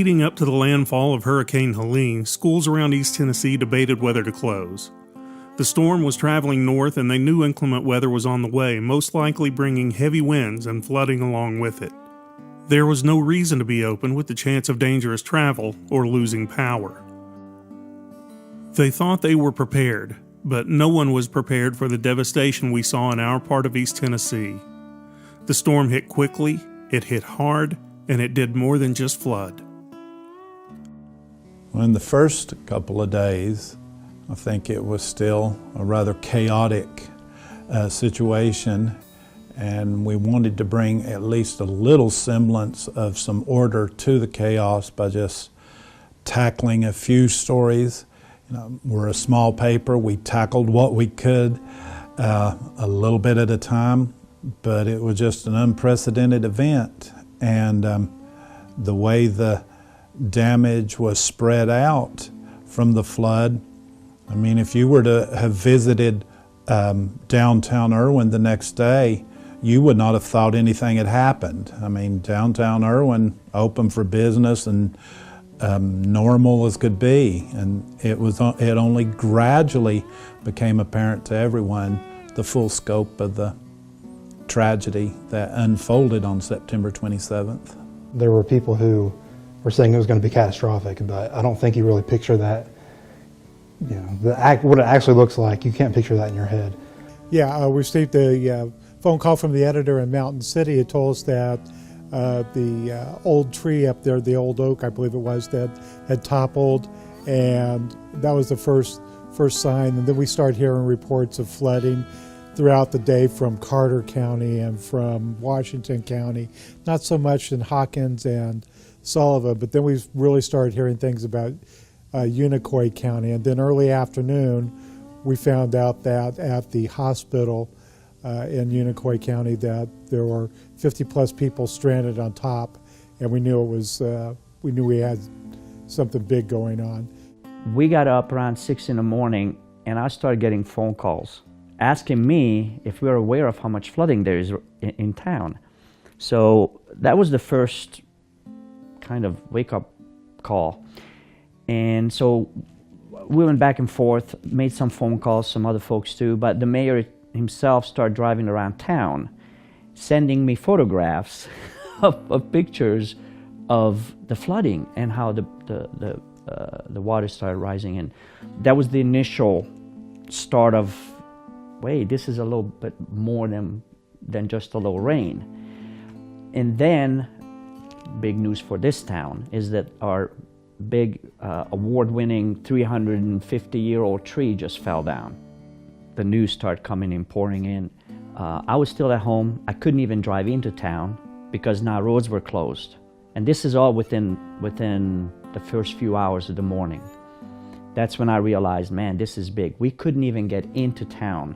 leading up to the landfall of Hurricane Helene, schools around East Tennessee debated whether to close. The storm was traveling north and they knew inclement weather was on the way, most likely bringing heavy winds and flooding along with it. There was no reason to be open with the chance of dangerous travel or losing power. They thought they were prepared, but no one was prepared for the devastation we saw in our part of East Tennessee. The storm hit quickly, it hit hard, and it did more than just flood. In the first couple of days, I think it was still a rather chaotic situation, and we wanted to bring at least a little semblance of some order to the chaos by just tackling a few stories. We're a small paper, we tackled what we could a little bit at a time, but it was just an unprecedented event. And the way the damage was spread out from the flood, I mean, if you were to have visited downtown Irwin the next day, you would not have thought anything had happened. I mean, downtown Irwin open for business and normal as could be. And it only gradually became apparent to everyone the full scope of the tragedy that unfolded on September 27th. There were people who were saying it was going to be catastrophic, but I don't think you really picture that. What it actually looks like, you can't picture that in your head. Yeah, we received a phone call from the editor in Mountain City. It told us that the old tree up there, the old oak, I believe it was, that had toppled, and that was the first sign. And then we started hearing reports of flooding throughout the day from Carter County and from Washington County, not so much in Hawkins and Sullivan, but then we really started hearing things about Unicoi County. And then early afternoon, we found out that at the hospital in Unicoi County that there were 50 plus people stranded on top, and we knew we had something big going on. We got up around 6 in the morning, and I started getting phone calls asking me if we were aware of how much flooding there is in town. So that was the first kind of wake-up call. And so we went back and forth, made some phone calls, some other folks too, but the mayor himself started driving around town, sending me photographs of pictures of the flooding and how the water started rising. And that was the initial start of, wait, this is a little bit more than just a little rain. And then, big news for this town is that our big award-winning 350-year-old tree just fell down. The news started coming in, pouring in. I was still at home. I couldn't even drive into town because now roads were closed. And this is all within the first few hours of the morning. That's when I realized, man, this is big. We couldn't even get into town.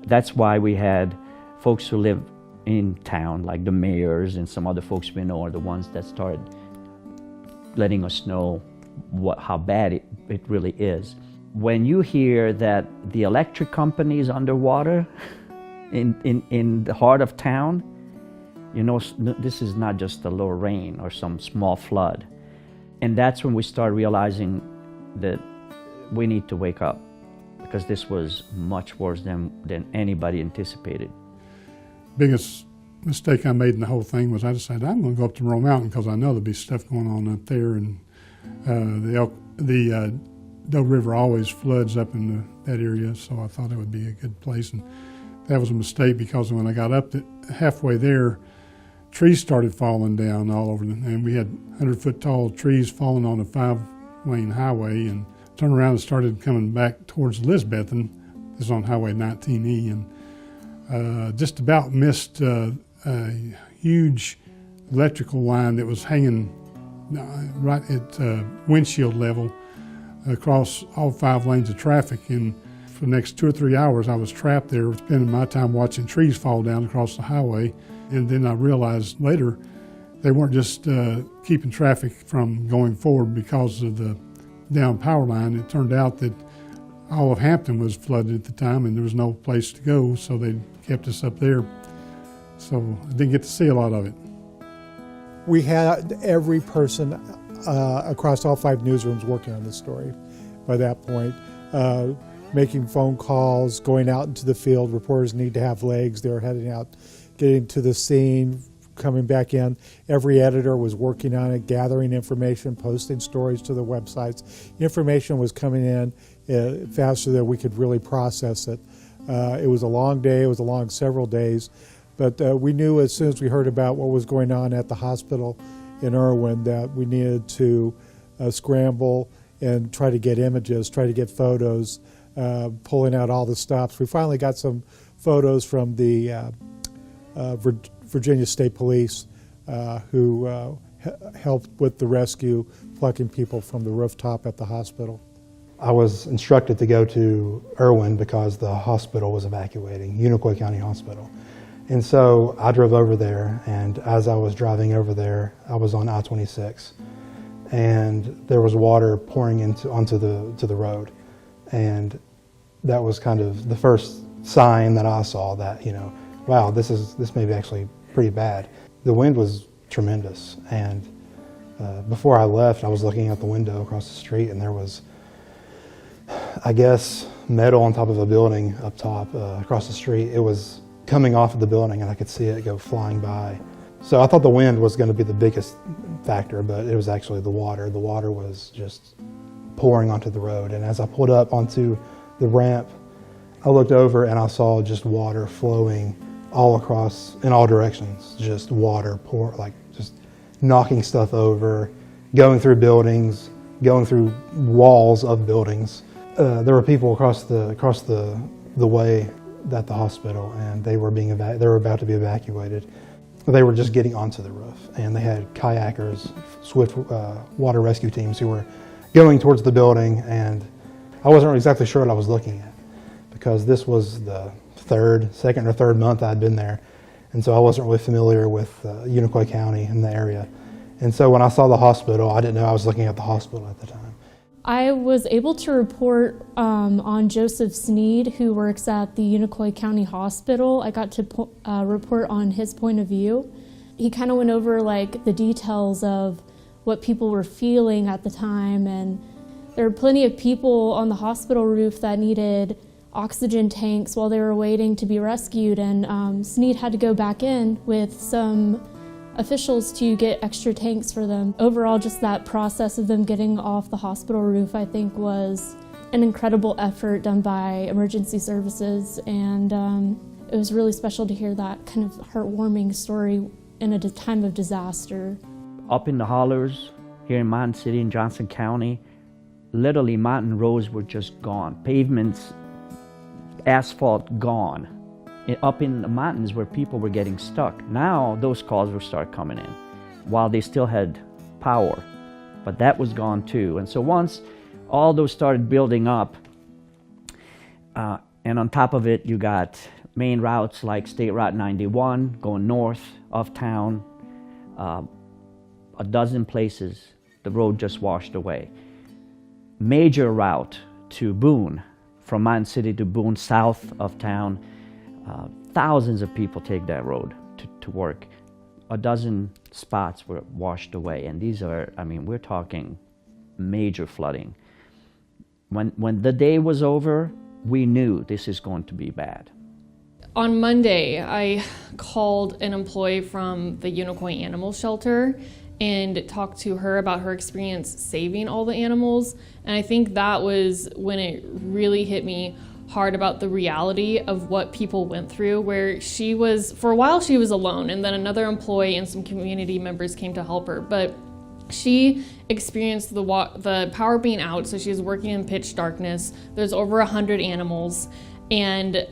That's why we had folks who live in town, like the mayors and some other folks we know are the ones that started letting us know how bad it really is. When you hear that the electric company is underwater in the heart of town, you know this is not just a little rain or some small flood. And that's when we start realizing that we need to wake up, because this was much worse than anybody anticipated. Biggest mistake I made in the whole thing was I decided I'm going to go up to Monroe Mountain because I know there'll be stuff going on up there, and the Doe River always floods up in that area, so I thought it would be a good place. And that was a mistake, because when I got up halfway there, trees started falling down all over, and we had 100-foot tall trees falling on a 5-lane highway, and turned around and started coming back towards Elizabethton. This is on Highway 19E, and just about missed a huge electrical line that was hanging right at windshield level across all 5 lanes of traffic. And for the next 2 or 3 hours, I was trapped there, spending my time watching trees fall down across the highway. And then I realized later they weren't just keeping traffic from going forward because of the down power line. It turned out that all of Hampton was flooded at the time, and there was no place to go, so they kept us up there. So I didn't get to see a lot of it. We had every person across all 5 newsrooms working on this story by that point. Making phone calls, going out into the field. Reporters need to have legs. They were heading out, getting to the scene, coming back in. Every editor was working on it, gathering information, posting stories to the websites. Information was coming in faster than we could really process it. It was a long day. It was a long several days. But we knew as soon as we heard about what was going on at the hospital in Irwin that we needed to scramble and try to get images, try to get photos, pulling out all the stops. We finally got some photos from the Virginia State Police who helped with the rescue, plucking people from the rooftop at the hospital. I was instructed to go to Irwin because the hospital was evacuating, Unicoi County Hospital. And so I drove over there, and as I was driving over there, I was on I-26, and there was water pouring onto the road. And that was kind of the first sign that I saw that, wow, this may be actually pretty bad. The wind was tremendous, and before I left, I was looking out the window across the street, and there was, I guess, metal on top of a building up top across the street. It was coming off of the building, and I could see it go flying by. So I thought the wind was going to be the biggest factor, but it was actually the water. The water was just pouring onto the road, and as I pulled up onto the ramp, I looked over and I saw just water flowing all across, in all directions, just water just knocking stuff over, going through buildings, going through walls of buildings. There were people across the way at the hospital, and they were about to be evacuated. They were just getting onto the roof, and they had kayakers, swift water rescue teams who were going towards the building, and I wasn't exactly sure what I was looking at because this was the second or third month I'd been there, and so I wasn't really familiar with Unicoi County in the area. And so when I saw the hospital, I didn't know I was looking at the hospital at the time. I was able to report on Joseph Sneed, who works at the Unicoi County Hospital. I got to report on his point of view. He kind of went over the details of what people were feeling at the time, and there were plenty of people on the hospital roof that needed oxygen tanks while they were waiting to be rescued, and Sneed had to go back in with some officials to get extra tanks for them. Overall, just that process of them getting off the hospital roof, I think, was an incredible effort done by emergency services, and it was really special to hear that kind of heartwarming story in a time of disaster. Up in the hollers, here in Mountain City in Johnson County, literally mountain roads were just gone. Pavements, asphalt gone. Up in the mountains where people were getting stuck. Now those calls will start coming in while they still had power, but that was gone too. And so once all those started building up, and on top of it you got main routes like State Route 91 going north of town, a dozen places the road just washed away. Major route to Boone, from Mountain City to Boone south of town, thousands of people take that road to work. A dozen spots were washed away, and these are, we're talking major flooding. When the day was over, we knew this is going to be bad. On Monday, I called an employee from the Unicoi Animal Shelter and talked to her about her experience saving all the animals, and I think that was when it really hit me hard about the reality of what people went through, where for a while she was alone, and then another employee and some community members came to help her, but she experienced the power being out, so she was working in pitch darkness. There's over 100 animals, and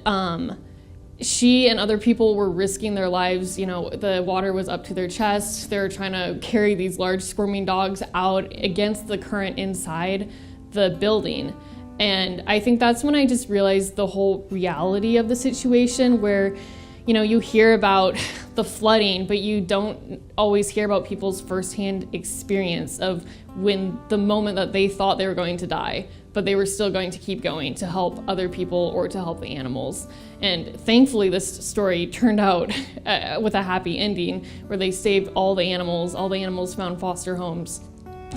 she and other people were risking their lives. The water was up to their chest. They were trying to carry these large squirming dogs out against the current inside the building. And I think that's when I just realized the whole reality of the situation, where, you hear about the flooding, but you don't always hear about people's firsthand experience of when the moment that they thought they were going to die, but they were still going to keep going to help other people or to help the animals. And thankfully, this story turned out with a happy ending, where they saved all the animals found foster homes.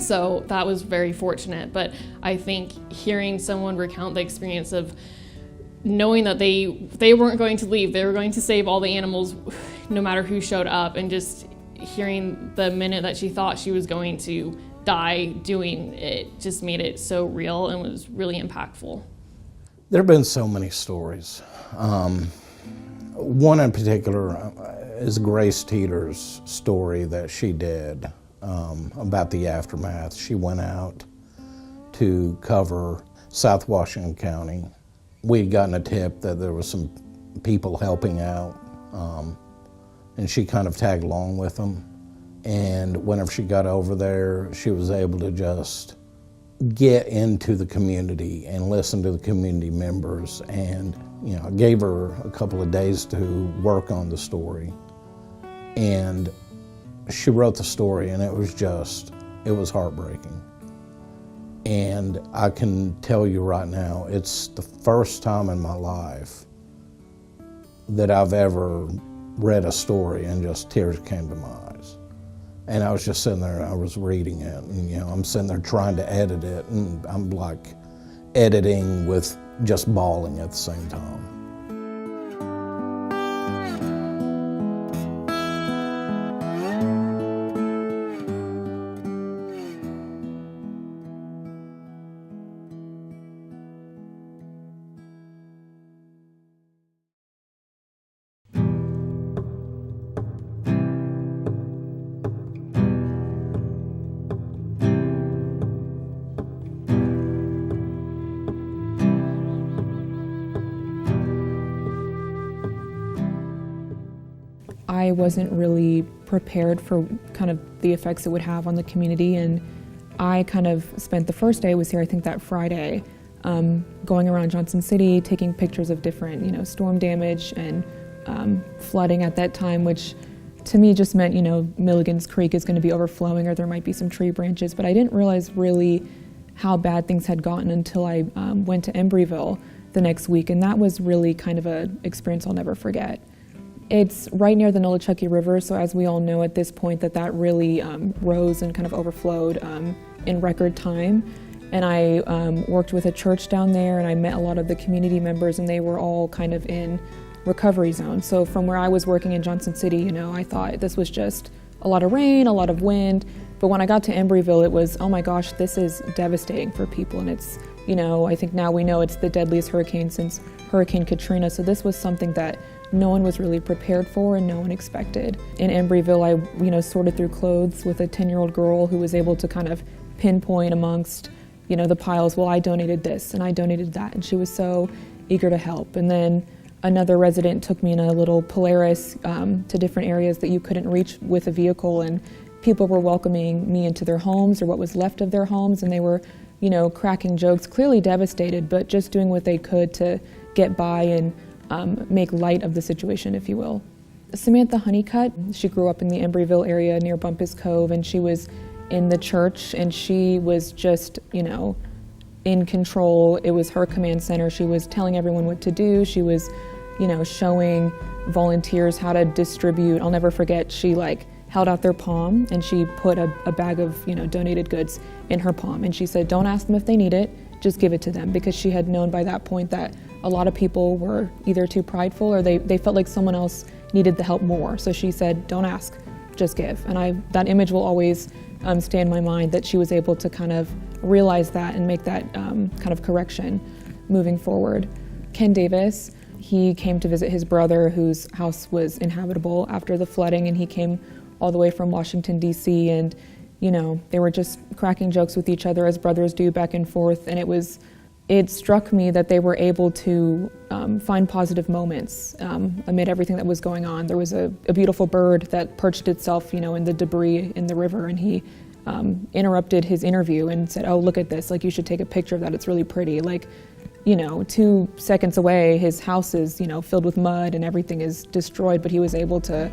So that was very fortunate. But I think hearing someone recount the experience of knowing that they weren't going to leave, they were going to save all the animals no matter who showed up, and just hearing the minute that she thought she was going to die doing it just made it so real and was really impactful. There have been so many stories. One in particular is Grace Teeter's story that she did about the aftermath. She went out to cover South Washington County. We had gotten a tip that there was some people helping out, and she kind of tagged along with them. And whenever she got over there, she was able to just get into the community and listen to the community members. And, you know, I gave her a couple of days to work on the story. And she wrote the story, and it was heartbreaking. And I can tell you right now, it's the first time in my life that I've ever read a story and just tears came to my eyes. And I was just sitting there and I was reading it, and, you know, I'm sitting there trying to edit it, and I'm like editing with just bawling at the same time. I wasn't really prepared for kind of the effects it would have on the community, and I kind of spent the first day I was here, I think that Friday, going around Johnson City, taking pictures of different, you know, storm damage and flooding at that time, which to me just meant, you know, Milligan's Creek is going to be overflowing or there might be some tree branches, but I didn't realize really how bad things had gotten until I went to Embreeville the next week, and that was really kind of an experience I'll never forget. It's right near the Nolichucky River, so as we all know at this point that really rose and kind of overflowed in record time. And I worked with a church down there, and I met a lot of the community members, and they were all kind of in recovery zones. So from where I was working in Johnson City, you know, I thought this was just a lot of rain, a lot of wind. But when I got to Embreeville, it was, oh my gosh, this is devastating for people. And it's, you know, I think now we know it's the deadliest hurricane since Hurricane Katrina. So this was something that no one was really prepared for and no one expected. In Embreeville, I, you know, sorted through clothes with a 10-year-old girl who was able to kind of pinpoint amongst, you know, the piles, well, I donated this and I donated that, and she was so eager to help. And then another resident took me in a little Polaris to different areas that you couldn't reach with a vehicle, and people were welcoming me into their homes or what was left of their homes, and they were, you know, cracking jokes, clearly devastated, but just doing what they could to get by and make light of the situation, if you will. Samantha Honeycutt, she grew up in the Embreeville area near Bumpus Cove, and she was in the church, and she was just, you know, in control. It was her command center. She was telling everyone what to do. She was, you know, showing volunteers how to distribute. I'll never forget, she like held out their palm and she put a bag of, you know, donated goods in her palm, and she said, don't ask them if they need it, just give it to them, because she had known by that point that a lot of people were either too prideful or they felt like someone else needed the help more. So she said, don't ask, just give. And that image will always stay in my mind, that she was able to kind of realize that and make that kind of correction moving forward. Ken Davis, he came to visit his brother whose house was inhabitable after the flooding, and he came all the way from Washington, D.C., and, you know, they were just cracking jokes with each other as brothers do, back and forth, and it struck me that they were able to find positive moments amid everything that was going on. There was a beautiful bird that perched itself, you know, in the debris in the river, and he interrupted his interview and said, oh, look at this, like, you should take a picture of that, it's really pretty. Like, you know, 2 seconds away, his house is, you know, filled with mud and everything is destroyed, but he was able to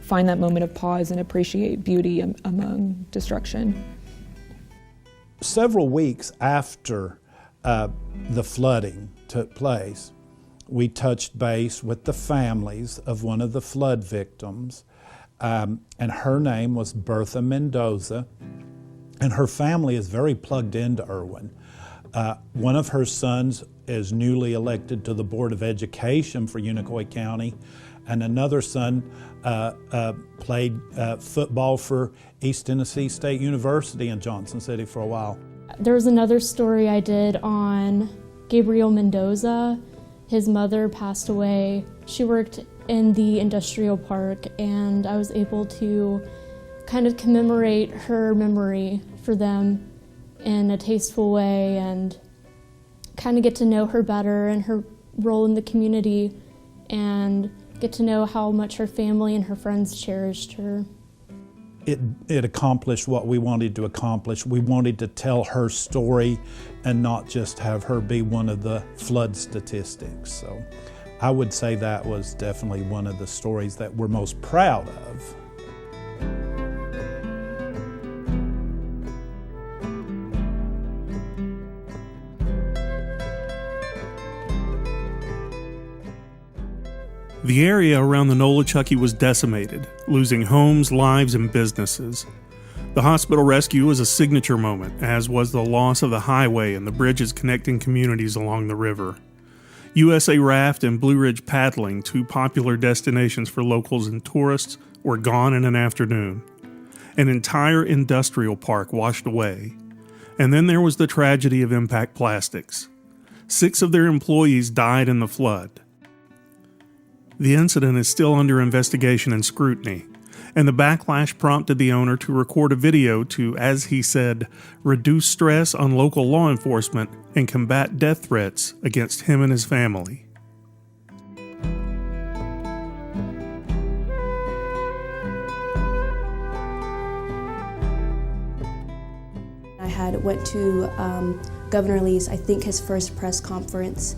find that moment of pause and appreciate beauty among destruction. Several weeks after the flooding took place, we touched base with the families of one of the flood victims, and her name was Bertha Mendoza, and her family is very plugged into Irwin. One of her sons is newly elected to the Board of Education for Unicoi County, and another son played football for East Tennessee State University in Johnson City for a while. There was another story I did on Gabriel Mendoza. His mother passed away. She worked in the industrial park, and I was able to kind of commemorate her memory for them in a tasteful way and kind of get to know her better and her role in the community and get to know how much her family and her friends cherished her. It accomplished what we wanted to accomplish. We wanted to tell her story and not just have her be one of the flood statistics. So I would say that was definitely one of the stories that we're most proud of. The area around the Nolichucky was decimated, losing homes, lives, and businesses. The hospital rescue was a signature moment, as was the loss of the highway and the bridges connecting communities along the river. USA Raft and Blue Ridge Paddling, two popular destinations for locals and tourists, were gone in an afternoon. An entire industrial park washed away. And then there was the tragedy of Impact Plastics. 6 of their employees died in the flood. The incident is still under investigation and scrutiny, and the backlash prompted the owner to record a video to, as he said, reduce stress on local law enforcement and combat death threats against him and his family. I went to Governor Lee's, I think his first press conference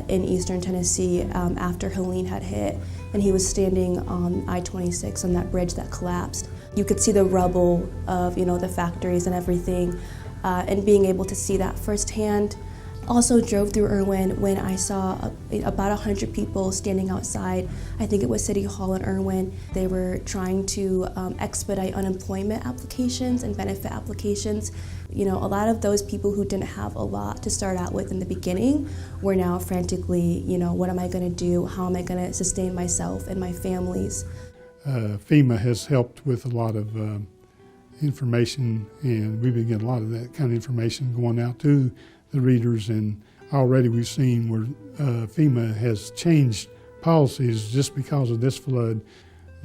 in Eastern Tennessee after Helene had hit, and he was standing on I-26 on that bridge that collapsed. You could see the rubble of, the factories and everything, and being able to see that firsthand. Also drove through Irwin when I saw about 100 people standing outside. I think it was City Hall in Irwin. They were trying to expedite unemployment applications and benefit applications. A lot of those people who didn't have a lot to start out with in the beginning were now frantically, what am I going to do? How am I going to sustain myself and my families? FEMA has helped with a lot of information, and we've been getting a lot of that kind of information going out to the readers, and already we've seen where FEMA has changed policies just because of this flood.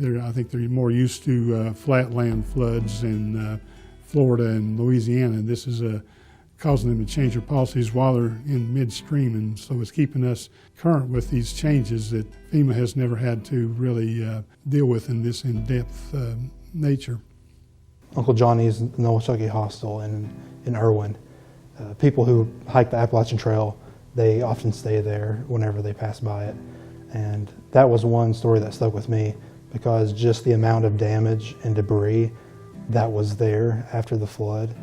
I think they're more used to flatland floods in Florida and Louisiana. This is causing them to change their policies while they're in midstream, and so it's keeping us current with these changes that FEMA has never had to really deal with in this in-depth nature. Uncle Johnny's Nolichucky Hostel in Irwin. People who hike the Appalachian Trail, they often stay there whenever they pass by it. And that was one story that stuck with me because just the amount of damage and debris that was there after the flood,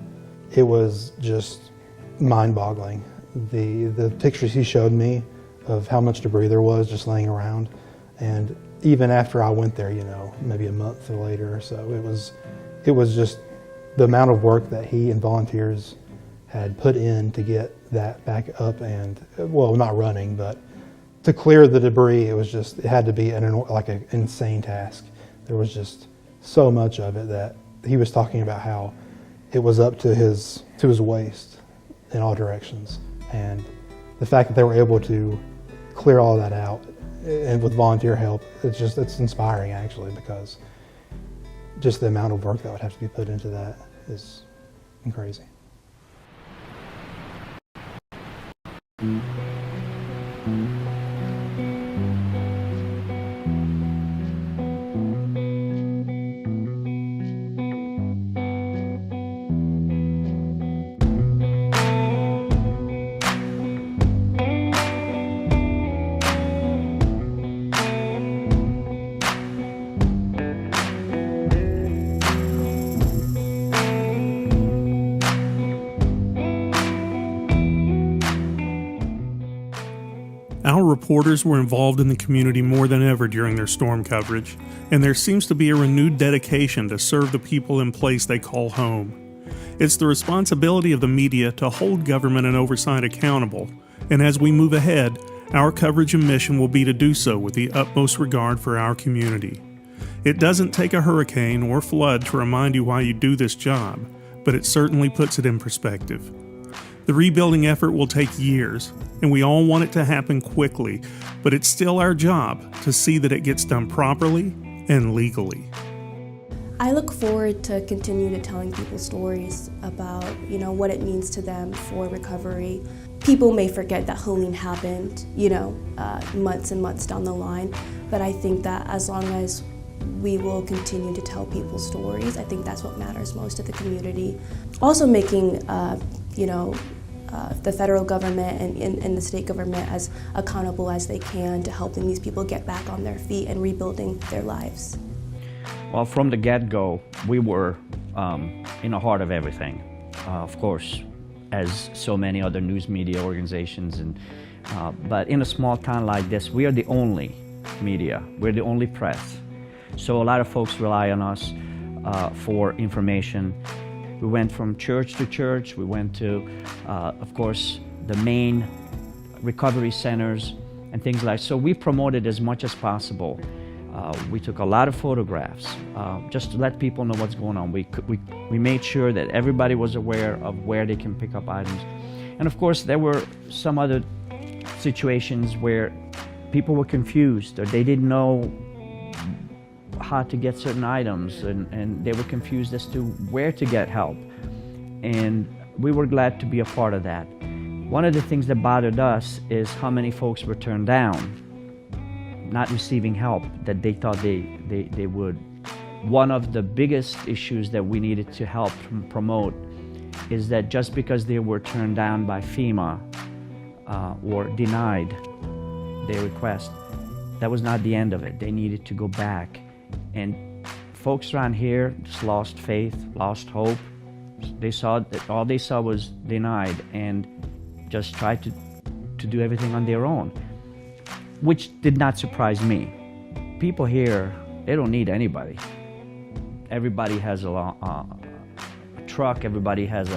it was just mind-boggling. The pictures he showed me of how much debris there was just laying around, and even after I went there, maybe a month later or so, it was just the amount of work that he and volunteers had put in to get that back up and, well, not running, but to clear the debris. It had to be an insane task. There was just so much of it that he was talking about how it was up to his waist in all directions. And the fact that they were able to clear all that out and with volunteer help, it's inspiring actually, because just the amount of work that would have to be put into that is crazy. Our reporters were involved in the community more than ever during their storm coverage, and there seems to be a renewed dedication to serve the people in place they call home. It's the responsibility of the media to hold government and oversight accountable, and as we move ahead, our coverage and mission will be to do so with the utmost regard for our community. It doesn't take a hurricane or flood to remind you why you do this job, but it certainly puts it in perspective. The rebuilding effort will take years, and we all want it to happen quickly, but it's still our job to see that it gets done properly and legally. I look forward to continue to telling people stories about, what it means to them for recovery. People may forget that Helene happened, months and months down the line, but I think that as long as we will continue to tell people stories, I think that's what matters most to the community. Also making, the federal government and the state government as accountable as they can to helping these people get back on their feet and rebuilding their lives. Well, from the get-go, we were in the heart of everything. Of course, as so many other news media organizations, but in a small town like this, we are the only media. We're the only press. So a lot of folks rely on us for information. We went from church to church. We went to, of course, the main recovery centers and things like that. So we promoted as much as possible. We took a lot of photographs just to let people know what's going on. We made sure that everybody was aware of where they can pick up items. And of course, there were some other situations where people were confused or they didn't know how to get certain items and they were confused as to where to get help. And we were glad to be a part of that. One of the things that bothered us is how many folks were turned down, not receiving help that they thought they would. One of the biggest issues that we needed to help promote is that just because they were turned down by FEMA or denied their request, that was not the end of it. They needed to go back. And folks around here just lost faith, lost hope. They saw that all they saw was denied and just tried to do everything on their own, which did not surprise me. People here, they don't need anybody. Everybody has a truck, everybody has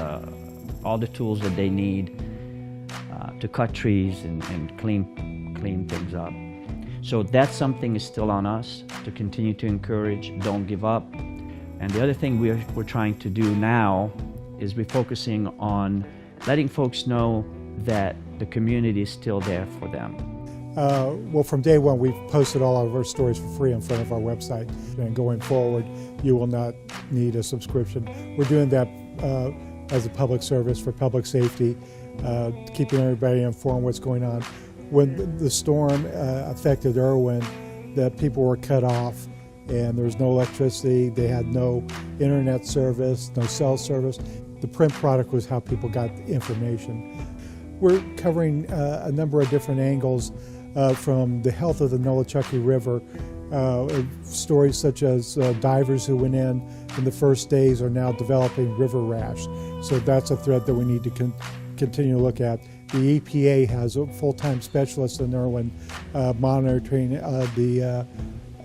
all the tools that they need to cut trees and clean things up. So that's something is still on us to continue to encourage, don't give up. And the other thing we're trying to do now is we're focusing on letting folks know that the community is still there for them. Well, from day one, we've posted all of our stories for free in front of our website. And going forward, you will not need a subscription. We're doing that as a public service for public safety, keeping everybody informed what's going on. When the storm affected Irwin, that people were cut off and there was no electricity, they had no internet service, no cell service. The print product was how people got information. We're covering a number of different angles from the health of the Nolichucky River. Stories such as divers who went in the first days are now developing river rash. So that's a threat that we need to continue to look at. The EPA has a full-time specialist in Irwin monitoring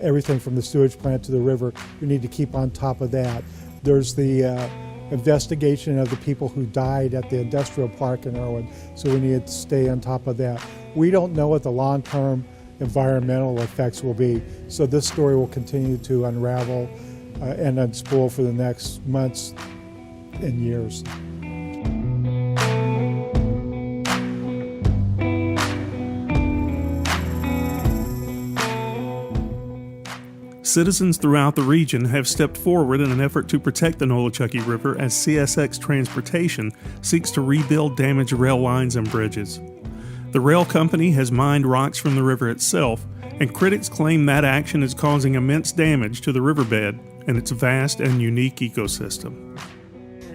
everything from the sewage plant to the river. We need to keep on top of that. There's the investigation of the people who died at the industrial park in Irwin, so we need to stay on top of that. We don't know what the long-term environmental effects will be, so this story will continue to unravel and unspool for the next months and years. Citizens throughout the region have stepped forward in an effort to protect the Nolichucky River as CSX Transportation seeks to rebuild damaged rail lines and bridges. The rail company has mined rocks from the river itself, and critics claim that action is causing immense damage to the riverbed and its vast and unique ecosystem.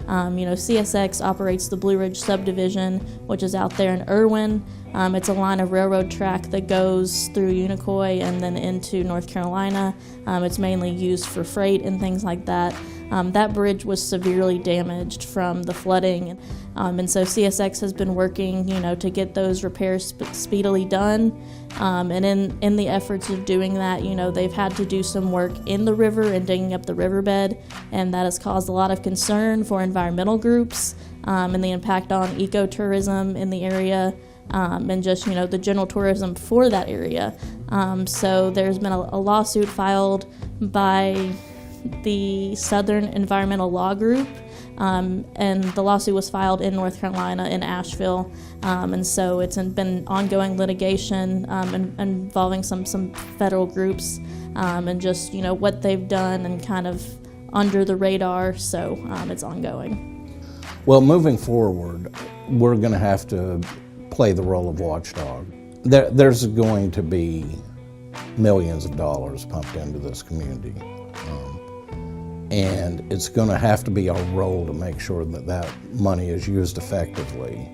CSX operates the Blue Ridge subdivision, which is out there in Irwin. It's a line of railroad track that goes through Unicoi and then into North Carolina. It's mainly used for freight and things like that. that bridge was severely damaged from the flooding. And so CSX has been working, to get those repairs speedily done. And in the efforts of doing that, they've had to do some work in the river and digging up the riverbed, and that has caused a lot of concern for environmental groups and the impact on ecotourism in the area. And just, the general tourism for that area. So there's been a lawsuit filed by the Southern Environmental Law Group, and the lawsuit was filed in North Carolina, in Asheville. And so it's been ongoing litigation involving some federal groups, and just, what they've done and kind of under the radar, so it's ongoing. Well, moving forward, we're going to have to play the role of watchdog. There's going to be millions of dollars pumped into this community. And it's going to have to be our role to make sure that that money is used effectively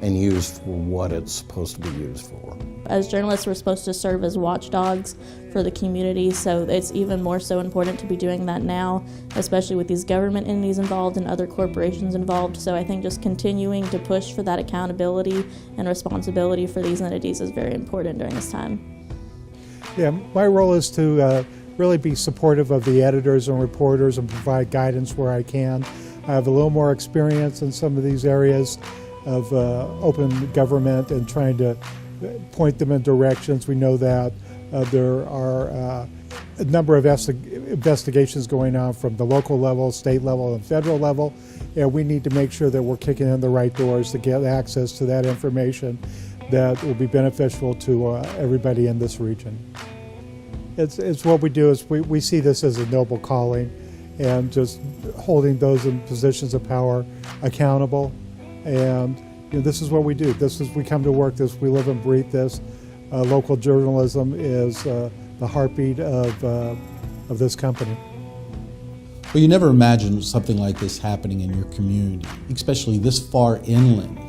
and used for what it's supposed to be used for. As journalists, we're supposed to serve as watchdogs for the community, so it's even more so important to be doing that now, especially with these government entities involved and other corporations involved. So I think just continuing to push for that accountability and responsibility for these entities is very important during this time. Yeah, my role is to really be supportive of the editors and reporters and provide guidance where I can. I have a little more experience in some of these areas of open government and trying to point them in directions. We know that there are a number of investigations going on from the local level, state level, and federal level, and we need to make sure that we're kicking in the right doors to get access to that information that will be beneficial to everybody in this region. It's what we do is we see this as a noble calling, and just holding those in positions of power accountable. And this is what we do. We come to work this. We live and breathe this. Local journalism is the heartbeat of this company. Well, you never imagined something like this happening in your community, especially this far inland.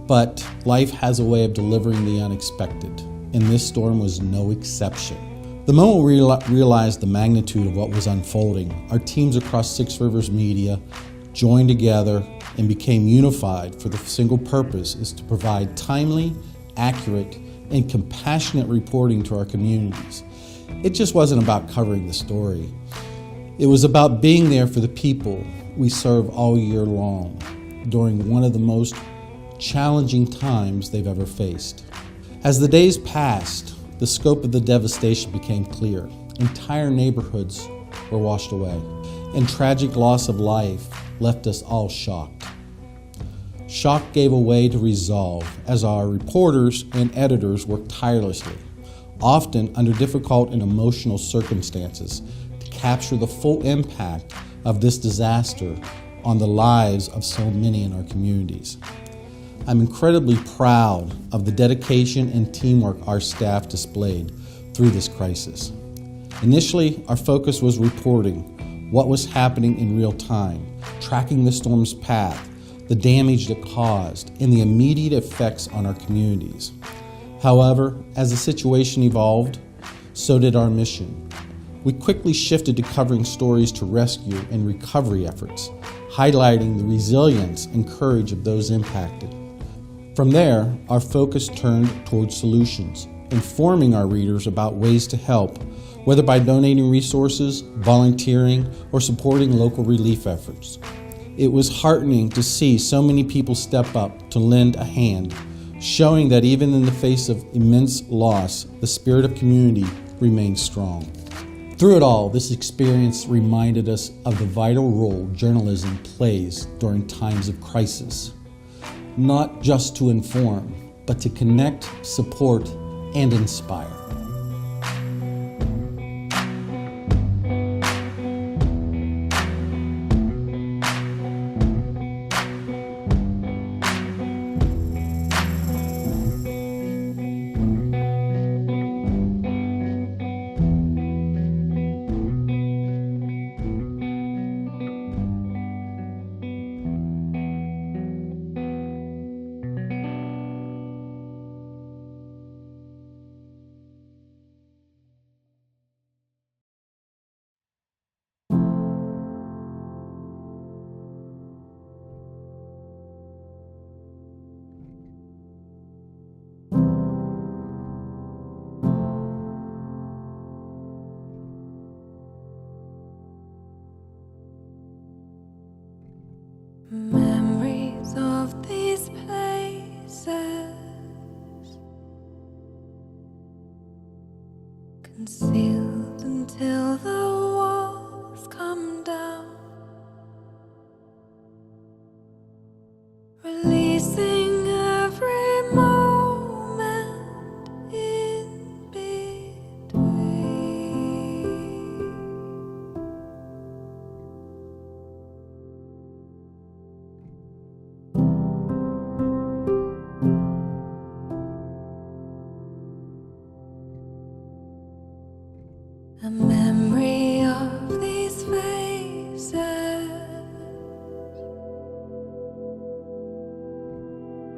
But life has a way of delivering the unexpected, and this storm was no exception. The moment we realized the magnitude of what was unfolding, our teams across Six Rivers Media joined together and became unified for the single purpose is to provide timely, accurate, and compassionate reporting to our communities. It just wasn't about covering the story. It was about being there for the people we serve all year long during one of the most challenging times they've ever faced. As the days passed, the scope of the devastation became clear. Entire neighborhoods were washed away, and tragic loss of life left us all shocked. Shock gave way to resolve as our reporters and editors worked tirelessly, often under difficult and emotional circumstances, to capture the full impact of this disaster on the lives of so many in our communities. I'm incredibly proud of the dedication and teamwork our staff displayed through this crisis. Initially, our focus was reporting what was happening in real time, tracking the storm's path, the damage it caused, and the immediate effects on our communities. However, as the situation evolved, so did our mission. We quickly shifted to covering stories to rescue and recovery efforts, highlighting the resilience and courage of those impacted. From there, our focus turned towards solutions, informing our readers about ways to help, whether by donating resources, volunteering, or supporting local relief efforts. It was heartening to see so many people step up to lend a hand, showing that even in the face of immense loss, the spirit of community remained strong. Through it all, this experience reminded us of the vital role journalism plays during times of crisis. Not just to inform, but to connect, support, and inspire. concealed until the walls come down, releasing every moment in between. A memory of these faces,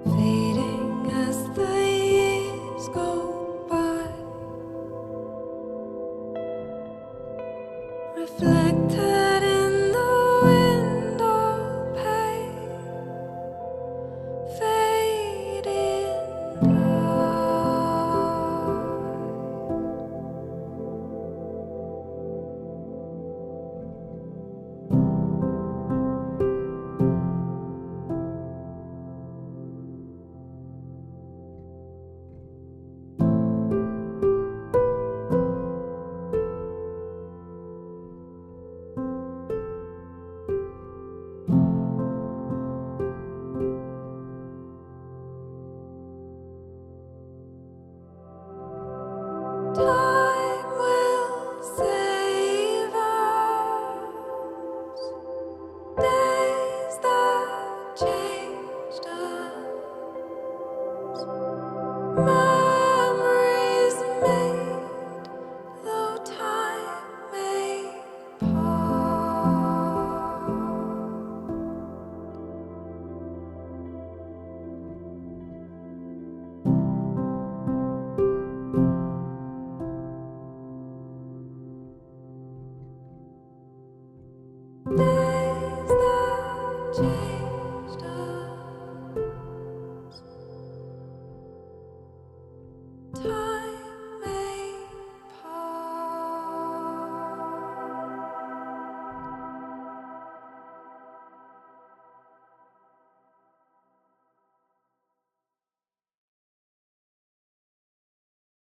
fading as the years go by, reflected